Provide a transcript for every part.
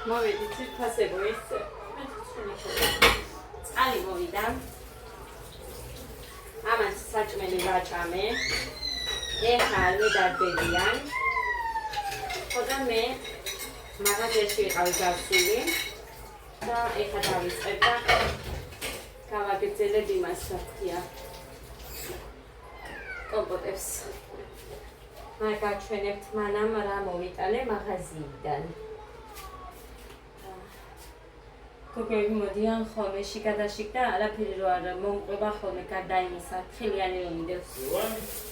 მოვიდით ცირფასებო ეს წყალი მოვიდა ამას საჭმელი ვაჭამე ეხლა არ მიდარდებიან ხოდა მე მაღაზიაში ვიყავი გასული და ეხლა დავიწყებ და გავაგრძელებ იმას რა ქვია კომპოტებს მაგაჩვენებთ მანამ რა მოვიტანე მაღაზიიდან გოგოები მოდიან ხოლმე შიგადაშიგ და არაფერი რო არ მომყვება ხოლმე გარდა იმისა ხილიანი რომ მიდევს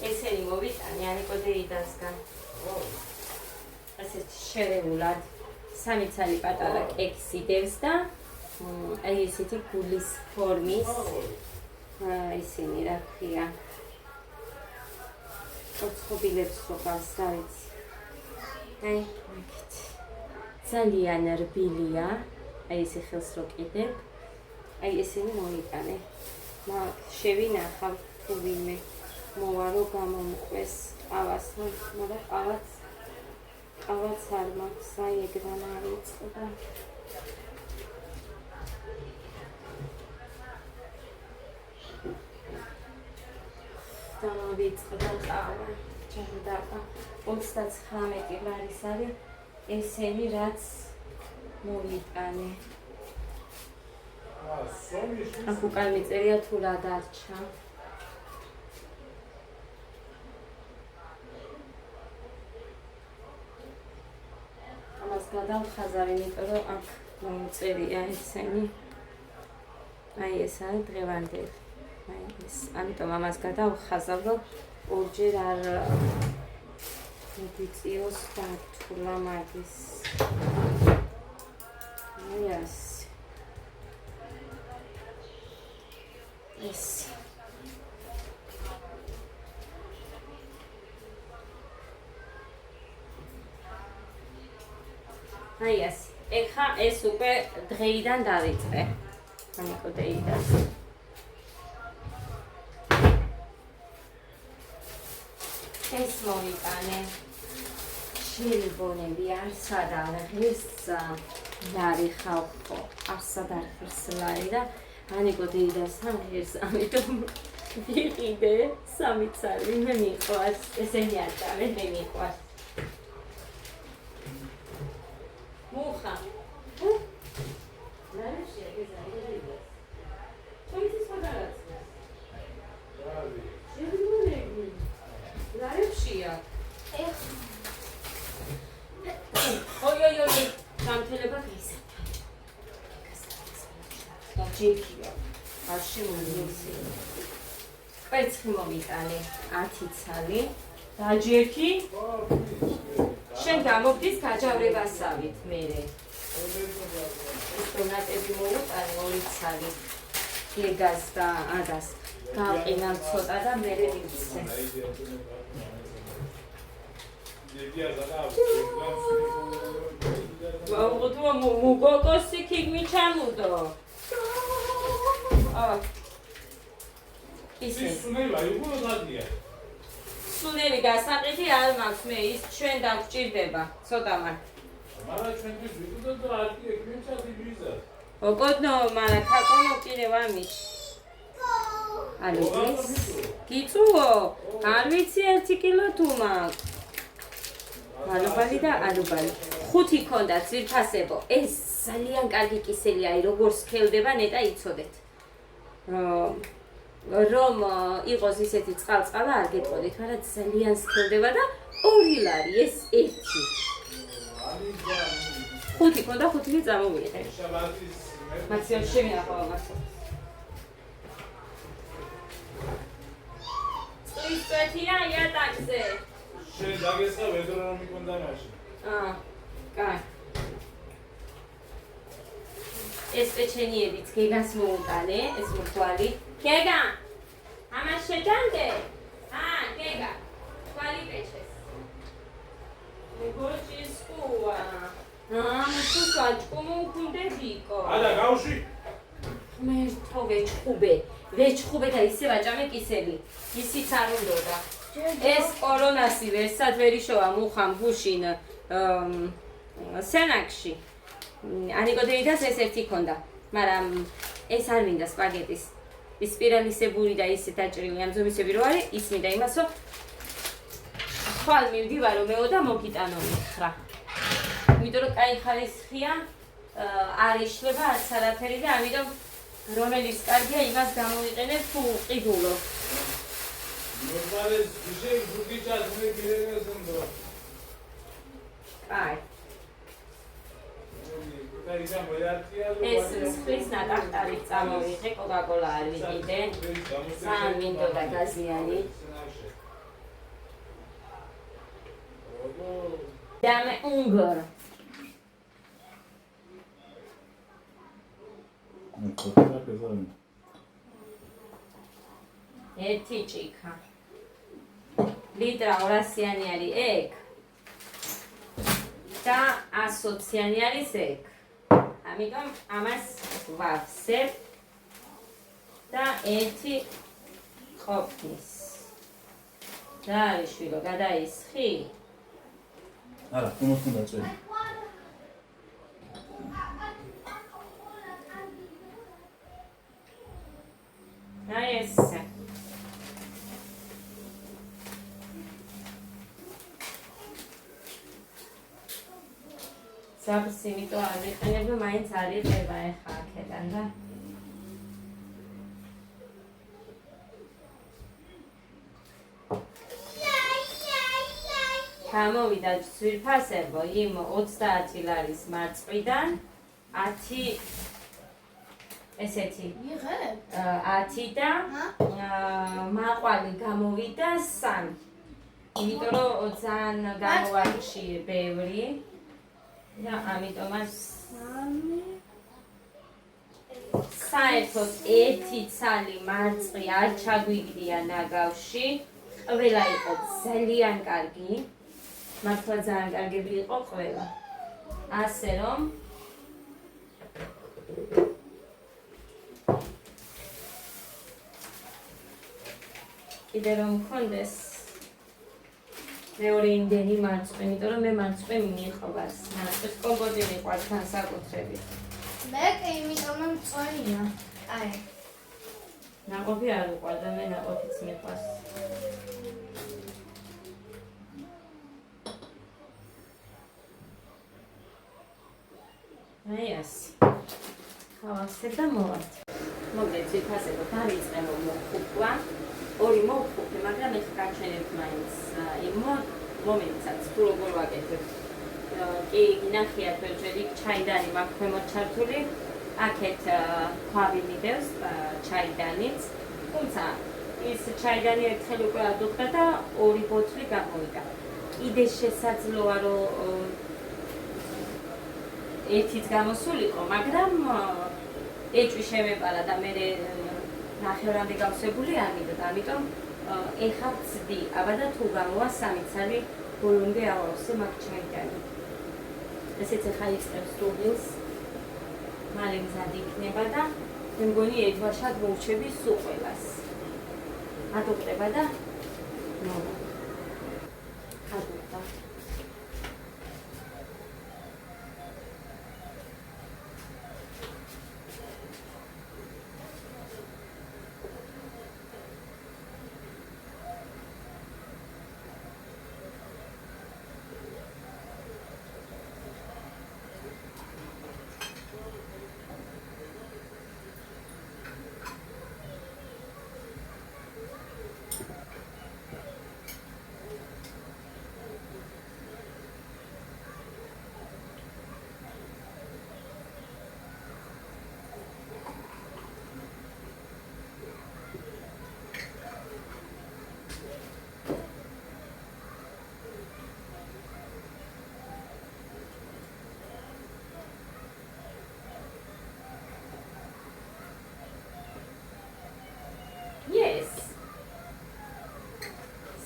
ესენი მოვიტანე ანიკოდეიდასგან ასეთ შერეულად სამი ცალი პატარა კექსი დევს და აი ესეთი გულის ფორმის ისინი რა ქვია ოცხობილებს როყავს რა ვიცი აი მეკით ძალიან რბილია აი ესე ხელს რო კიდებ აი ესენი მოიტანე მაგ შევინახავ თუ ვინმე მოვა რო გამომყვეს ყავასთან მაგრამ ყავაც არ მაქვს აი ეგრან არ იწყდა დავიწყდა ყავა ჯანდაბა 39 ლარის არის ესენი რაც მოვიტანე აქ უკან მიწერია თუ რა დარჩა ამას გადავხაზარი იმიტომ რომ აქ მომწერია ესენი აი ეს არის დღევანდელი აი ეს ამიტომ ამას გადავხაზავ რომ ორჯერ არ მოგიწიოს დართულა მაგის Yes. Yes. Yes. ეხა ეს უკვე დღეიდან დავიწყე. ანიკოდეიდას. ეს მოვიტანე. შილბონები არსად არ ღირს ლარი ხალხო არსად არ ღირს ლარი და ანიკოდეიდასთან ღირს ამიტომ ვიყიდე სამი ცალი მე მიყვარს ესენი აჭამე მე მიყვარს მუხა ლარი შეგეზარდა თვითი საგარაცია შილბონები ლარებშია ой სამთელება გისათა. და ჯექია. არში მომიოცი. კვერცხი მომიტანე 10 ცალი. და ჯექი. შენ გამოგდის გაჯავრებასავით მერე. ეს დონატები მოვუტანე 2 ცალი. გეგას და აგას. გავყინავ ცოტა და მერე ვიცე. ვაუღო მუგოკოსი ქიგმიჩამუდო ისე სუნელა იყო დადია სუნელი გასაყიდი არ მაქვს მე ის ჩვენ დაგვჭირდება ცოტა მაგრამ ჩვენთვის ვიყიდოთ და არ კი ექიმჩათი ვიზა ოკოდნო მაგრამ ქაკონო კიდე ვამის ალო გიწუო არ ვიცი 1 კილო თუ მაქვს ალუბალი და ალუბალი. 5 ქონდა ძირფასებო. ეს ძალიან კარგი კისელია, როგორც სქელდება, ნეტა იცოდეთ. რომ იყოს ისეთი წყალ-წყალა არ გეტყოდით, მაგრამ ძალიან სქელდება და 2 ლარი ეს 1. 5 ქონდა 5-ი წამოვიღე. მაქსიმუმ შემიახავა მართლა. წვის წეთია იატაკზე. შენ დაგესა ვედრო რომ მიკონდა მაშინ. კაი. ეს პეჩენიებიც გეგას მოუტანე, ეს მოყვალი. გეგა. ამას შეჯანდე? გეგა. თვალი პეჩეს. მოგოჭის კუა. თუ საჭკომო უკუნდებიკო. ადა გავში. ღმერთო ვეჩხუბე და ისე ვაჭამე კისელი. ისიც არ უნდოდა. ეს კორონასი ვერსად ვერ იშოვა მუხამ გუშინ სენაკში ანიკოდეიდას ეს ერთი ქონდა, მაგრამ ეს არ მინდა სპაგეტის. ის სპირალისებური და ისე დაჭრილი ამ ზომისები რო არის, ის მინდა იმას, რომ ხვალ მივდივარო მეო და მოგიტანო მხრა. იმიტომ რომ კაი ხარისხია არ იშლება არც არაფერი და ამიტომ რომელიც კარგია იმას გამოვიყენებ თუ ყიდულო. ნორმალეს ისე გუგიჭას მე გირეგასონდო. აი. ეს სპრის ნატახტარი წამოვიღე, კოკაკოლა არ ვიყიდე. სამ მინდოდა გაზიანი. Dame ungor. ერთი ჭიქა. ლიტრა 200-იანი არის ეგ. და 120-იანი არის ეგ. ამიტომ ამას ვავსებ და ერთი ყოფნის. და არის შვილო, გადაისხი. არა, უნდა წვენი. აი ესე. ზაბს იმიტომ არ ვიყენებ, რომ მაინც არ იყება ეხა აქედან და გამოვიდა ძვირფასებო იმ 30 ლარის მარწყვიდან 10 ესეთი იღებ? 10 და მაყვალი გამოვიდა 3. იმიტომ რომ ძალიან გამოვარჩი ბევრი და ამიტომაც საერთოდ ერთი ცალი მარწყი არ ჩაგვიგდია ნაგავში. ყველა იყო ძალიან კარგი. მართლა ძალიან კარგები იყო ყველა. ასე რომ კიდე რომ მქონდეს მეორე იმდენი მარწყვი, იმიტომ რომ მე მარწყვი მიიღობას. მარწვის კომპოტი მიყვარს განსაკუთრებით. მე კი იმიტომ რომ მწვანეა. აი. ნაყოფი არ უყვარდა, მე ნაყოფიც მიყვარს. აი ასე. ხავასებ და მოვალთ. მოგეთ ძირფასებო დავიწყებო მოხუპვა. ორი მოხუპი, მაგრამ ეს გაჩვენებთ მაინც იმ მომენტსაც თუ როგორ ვაკეთებ. კი, გინახიათ ვერჯერ იქ ჩაიდანი მაქვს ქვემოთ ჩართული. აქეთ ქვავი მიდევს ჩაიდანიც. თუმცა ის ჩაიდანი ერთხელ უკვე ადუხდა და ორი ბოთლი გამოვიდა. კიდე შესაძლოა რომ ერთიც გამოსულიყო, მაგრამ ეჭვი შემეპარა და მე ნახევრამდე გავსებული არ მიდოდა, ამიტომ ეხლა ვცდი, აბა და თუ გამოვა 3 ცალი ბოლომდე ავავსე მაგ ჩაიდანი. ესეც ახლა იწყებს დუბილს, მალე მზად იქნება და მე მგონი ერთვაშად მოვჩები სულ ყველას. ადუყდება და მოვა. ადუყდა.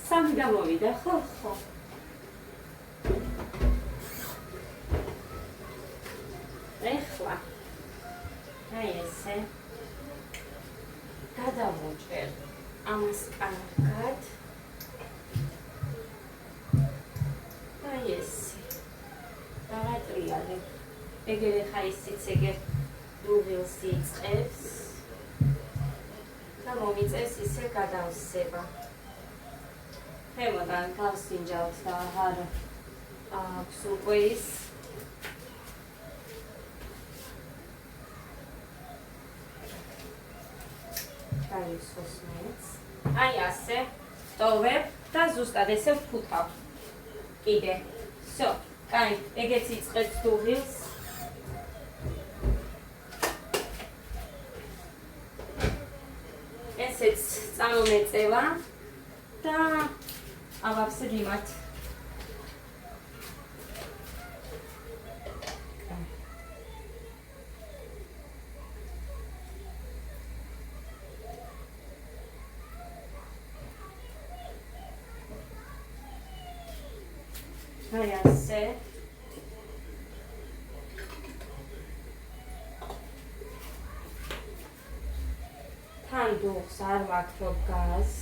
სამი გამოვიდა, ხო? ეხლა აი ესე გადავუჭერ ამას კარგად. აი ესე დავატრიალებ. ეგერ ხა ისიც ეგერ დუღილს იწყებს და მომიწევს ისე გადავსება. ხემოდან გავსინჯავთ და აღარ აქვს უკვე ის გაიცოს მეც. აი ასე ტოვებ და ზუსტად ესე ვფუთავ. კიდე. всё, კაი, ეგეც იწყებს დუღილს. ესეც წამომეწევა და ავაფსებიმათ. აი ასე. თან დუღს არ ვაქრობ გაზს.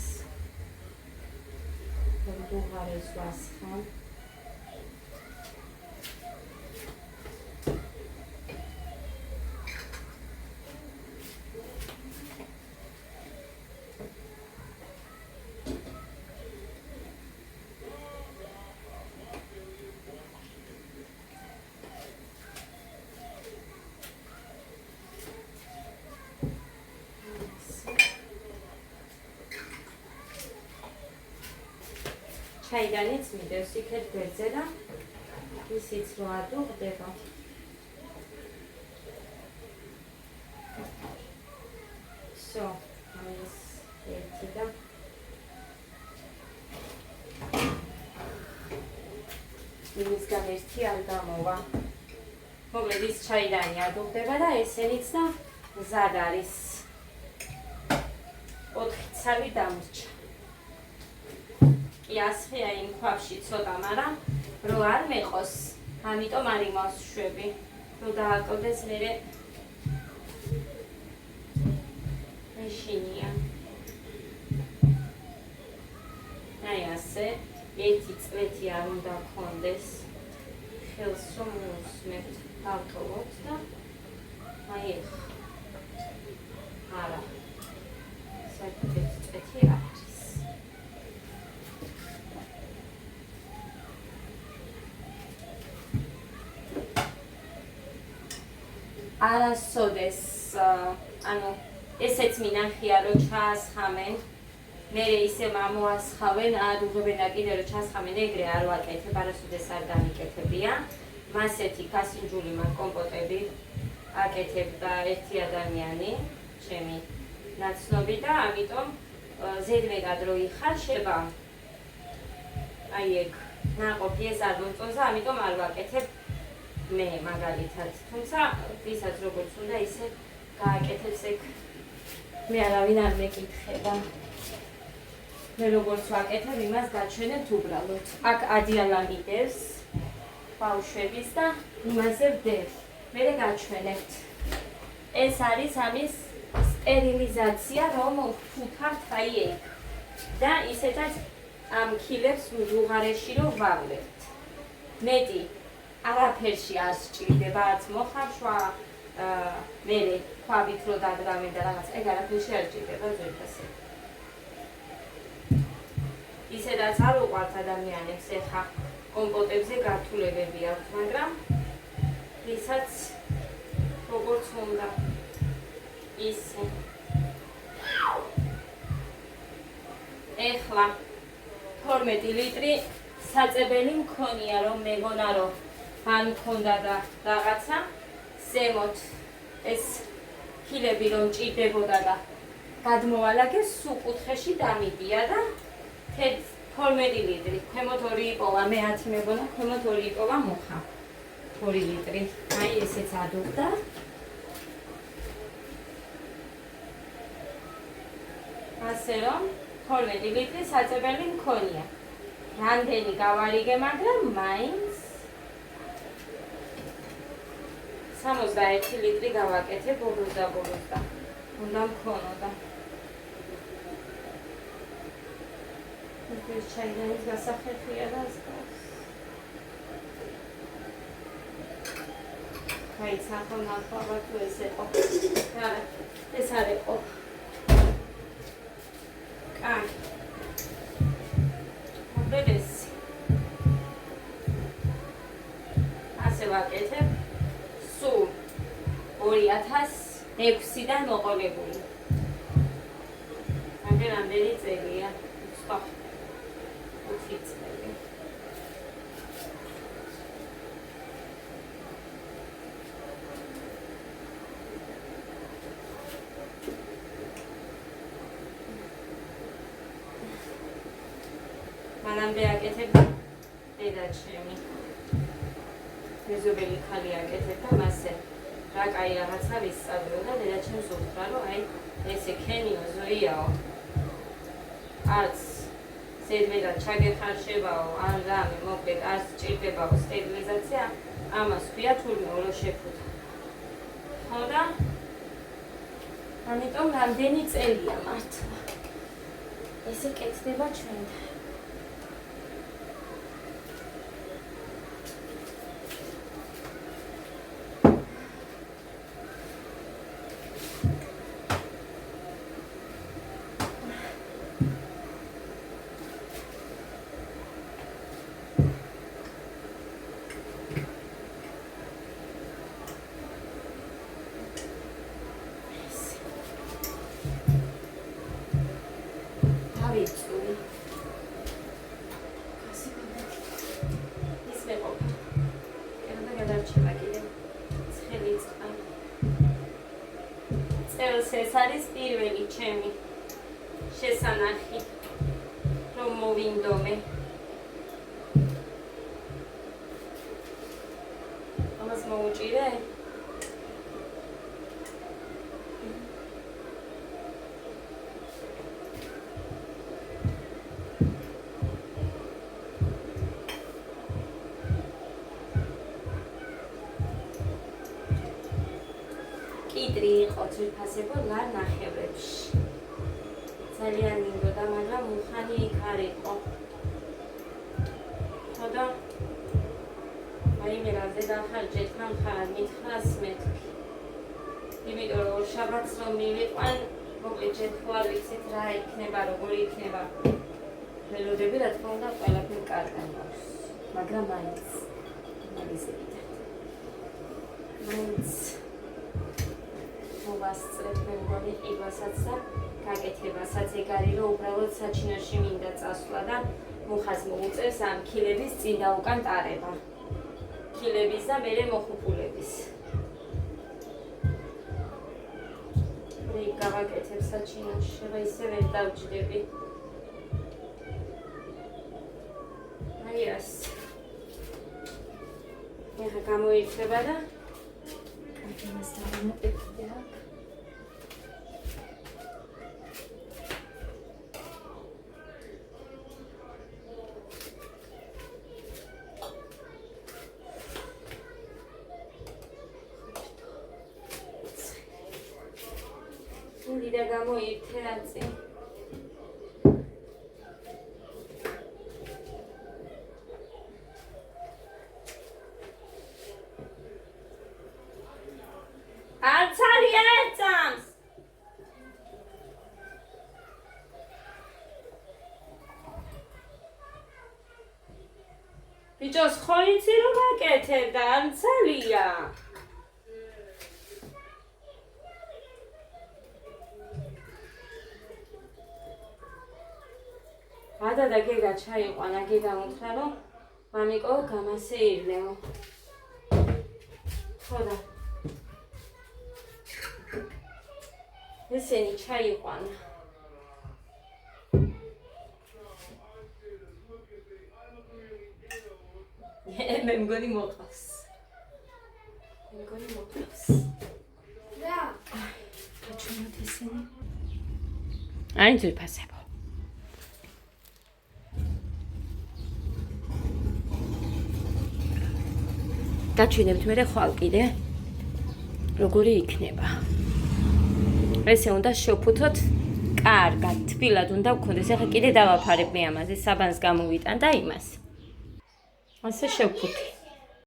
დუღარეს ვასხამ. ჩაიდანიც მიდევს იქეთ გვერდზე და ისიც რო არ დუღდება. всё, ეს ერთი და იმისგან ერთი არ გამოვა. მოკლედ ის ჩაიდანი არ დუღდება და ესენიც და მზად არის. 4 ცალი დამრჩა. კი ასხია იმ ქვაბში ცოტა, მაგრამ რო არ მეყოს, ამიტომ არ იმავს შვები, რო დააკლდეს მერე ეშინია. აი ასე, ერთი წვეთი არ უნდა გქონდეს, ხელს რომ უსმებთ, დავტოვოთ და აი ეხა. არა, საერთოდ ერთი წვეთი არ არის. არასოდეს, ანუ ესეც მინახია რომ ჩაასხამენ, მერე ისე მომასხავენ, ადუღებენ და კიდე რომ ჩასხამენ, ეგრე არ ვაკეთებ, არასოდეს არ დამიკეთებია. მასეთი კასინჯული მაგ კომპოტები აკეთებ და ერთი ადამიანი, ჩემი ნაცნობი და ამიტომ ზედმეტად რო იხარ შევა. აი ეგ ნაყოფი ეს არ მომწონს და ამიტომ არ ვაკეთებ. მე მაგალითად, თუმცა ვისაც როგორც უნდა ისე გააკეთებს ეგ მე არავინ არ მეკითხება. მე როგორც ვაკეთებ, იმას გაჩვენებთ უბრალოდ. აქ ადიალა მიდევს ბავშვების და იმაზე ვდევ. მერე გაჩვენებთ. ეს არის ამის სტერილიზაცია, რომ ვფუთავთ აი ეგ. და ისედაც ამ ქილებს დუღარეში რო ვავლებთ. მეტი არაფერში არ სჭირდება, არც მოხარშვა, მერე ქვაბით რო დადგამენ და რაღაც, ეგ არაფერში არ სჭირდება ზედასე. ისედაც არ უყვართ ადამიანებს ეხა კომპოტებზე გართულებები აქვს, მაგრამ ვისაც როგორც უნდა ისე. ეხლა 12 ლიტრი საწებელი მქონია, რომ მეგონა რომ ან მქონდა და რაღაცა ზემოთ ეს ქილები რომ ჭირდებოდა და გადმოვალაგეს, სულ კუთხეში დამიდია და 12 ლიტრი, ქვემოთ 2 იპოვა, მე 10 მეგონა, ქვემოთ 2 იპოვა მუხა. 2 ლიტრი. აი ესეც ადუღდა. ასე რომ 12 ლიტრი საწებელი მქონია. რამდენი გავარიგე, მაგრამ მაინც 61 ლიტრი გავაკეთე ბოლოს და უნდა მქონოდა. ეს ჩაიდანის გასახერხია და ასკას. გაიცახო ნახავდა თუ ეს იყო. ეს არ იყო. კაი. მოდედეს. ასე ვაკეთებ. სულ 2006-დან მოყოლებული. რამდენი წელია? სხვა 5 წელი. მანამდე აკეთებდა დედა ჩემი. მეზობელი ხალი აკეთებდა მასე. რა კაი რაღაცა ვისწავლეო და დედა ჩემს უთხრა, რომ აი ესე ქენიო ზოიაო. არც ზედმეტად ჩაგეხარშებაო, ან რამე მოკლედ არ სჭირდებაო სტერილიზაცია, ამას ქვია თურმე რო შეფუთა. ხო და ამიტომ რამდენი წელია მართლა. ესე კეთდება ჩვენთან. ეს არის პირველი ჩემი შესანახი, რომ მოვინდომე. ამას მოუჭირე? კიდრი იყო ძვირფასებო ლარ ნახევრებში. ძალიან მინდოდა, მაგრამ მუხანი იქ არ იყო. ხო და რაიმე რაზე დახარჯეთ, მანხარ მითხრას მეთქი. იმიტომ რომ შაბათს რომ მივიყვან, მოკლედ ჯერ თუ არ ვიცით რა იქნება, როგორი იქნება. ველოდები რა თქმა უნდა ყველაფერი კარგად მაქვს, მაგრამ მაინც მაინც მოვასწრებ მე მგონი ყივასაც და გაკეთებასაც. ეგ არის რომ უბრალოდ საჩინოში მინდა წასვლა და მუხას მოუწევს ამ ქილების წინ და უკან ტარება. ქილების და მერე მოხუპულების. მე გავაკეთებ საჩინოში, შეიძლება ისე ვერ დავჯდები. აი ეს. ეხლა გამოირჩება და იმას დავინახე. და გამოირთე აწი. არც არის ერთამს. ბიჭოს ხო იცი რომ გაკეთებ და არც არია. ადა და გეგა ჩაიყვანა, გეგა უთხრა რომ მამიკო გამასეირნეო. ხო და ესენი ჩაიყვანა. მე მგონი მოყავს. რა? გაჩვენოთ ესენი. აი ძვირფასებო. გაჩვენებთ მე ხვალ კიდე როგორი იქნება. ესე უნდა შევფუთოთ კარგად, თბილად უნდა გქონდეს. ახლა კიდე დავაფარებ მე ამაზე, საბანს გამოვიტან და იმას. ასე შევფუთე.